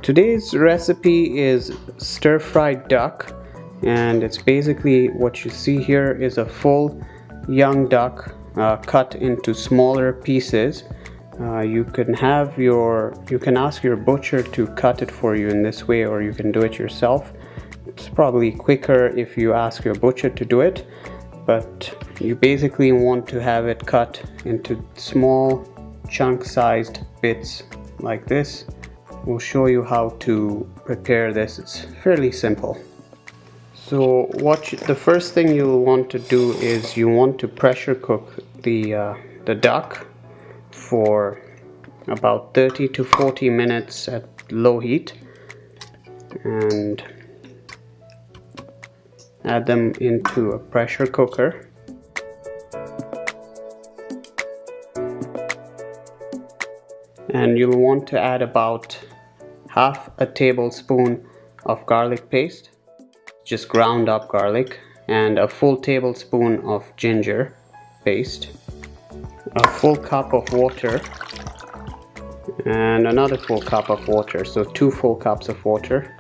Today's recipe is stir-fried duck, and it's basically what you see here is a full young duck cut into smaller pieces. You can ask your butcher to cut it for you in this way, or you can do it yourself. It's probably quicker if you ask your butcher to do it, but you basically want to have it cut into small chunk-sized bits like this. We'll show you how to prepare this. It's fairly simple. So the first thing you'll want to do is you want to pressure cook the duck for about 30 to 40 minutes at low heat, and add them into a pressure cooker. And you'll want to add about half a tablespoon of garlic paste, just ground up garlic, and a full tablespoon of ginger paste, a full cup of water, and another full cup of water, so 2 full cups of water,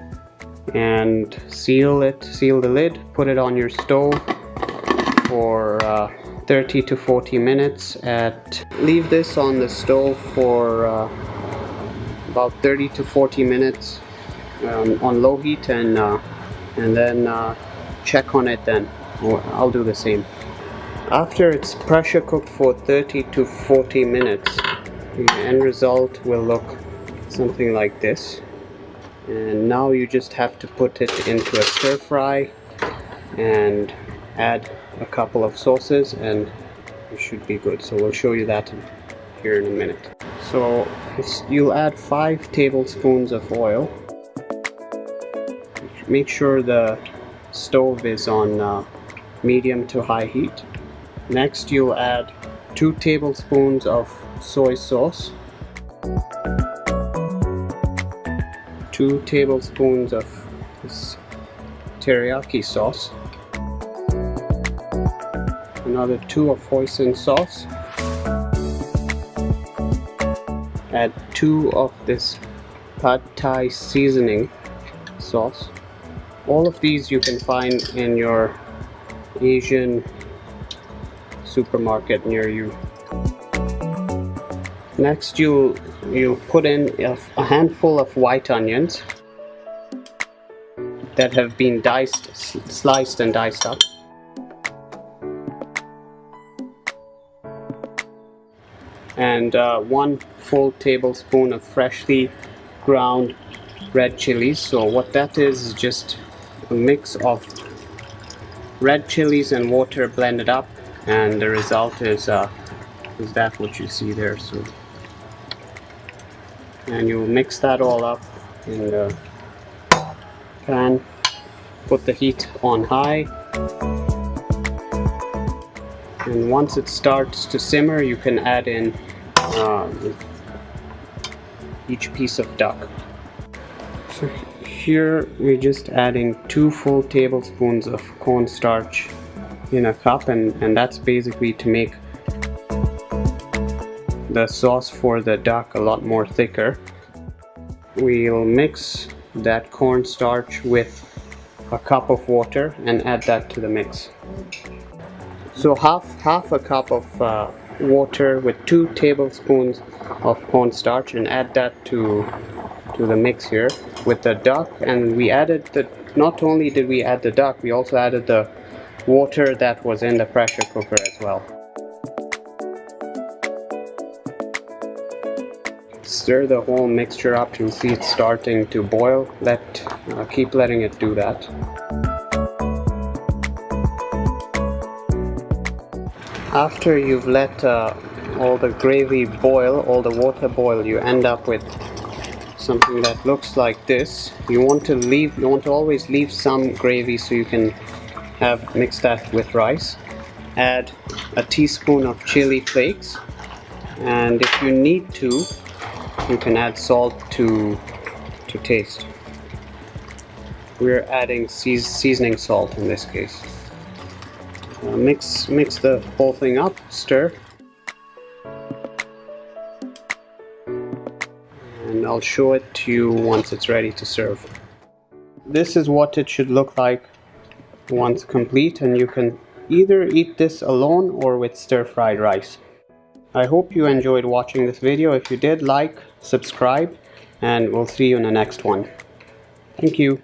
and seal the lid, put it on your stove for 30 to 40 minutes. Leave this on the stove for about 30 to 40 minutes on low heat, and then check on it then. I'll do the same. After it's pressure cooked for 30 to 40 minutes, the end result will look something like this. And now you just have to put it into a stir fry and add a couple of sauces, and it should be good. So we'll show you that here in a minute. So you'll add 5 tablespoons of oil. Make sure the stove is on medium to high heat. Next you'll add 2 tablespoons of soy sauce, 2 tablespoons of this teriyaki sauce, another 2 of hoisin sauce, add 2 of this pad thai seasoning sauce. All of these you can find in your Asian supermarket near you. Next you'll put in a handful of white onions that have been sliced and diced up, and 1 full tablespoon of freshly ground red chilies. So what that is just a mix of red chilies and water blended up, and the result is that what you see there. So, and you mix that all up in the pan, put the heat on high, and once it starts to simmer you can add in each piece of duck. So here we're just adding 2 full tablespoons of cornstarch in a cup, and that's basically to make the sauce for the duck a lot more thicker. We'll mix that cornstarch with a cup of water and add that to the mix. So half a cup of water with 2 tablespoons of cornstarch, and add that to the mix here with the duck. And we added not only did we add the duck, we also added the water that was in the pressure cooker as well. Stir the whole mixture up. You'll see it's starting to boil. Keep letting it do that. After you've let all the gravy boil, all the water boil, you end up with something that looks like this. You want to always leave some gravy so you can mix that with rice. Add a teaspoon of chili flakes, and if you need to, you can add salt to taste. We're adding seasoning salt in this case. Mix the whole thing up, stir, and I'll show it to you once it's ready to serve. This is what it should look like once complete, and you can either eat this alone or with stir-fried rice. I hope you enjoyed watching this video. If you did, like, subscribe, and we'll see you in the next one. Thank you.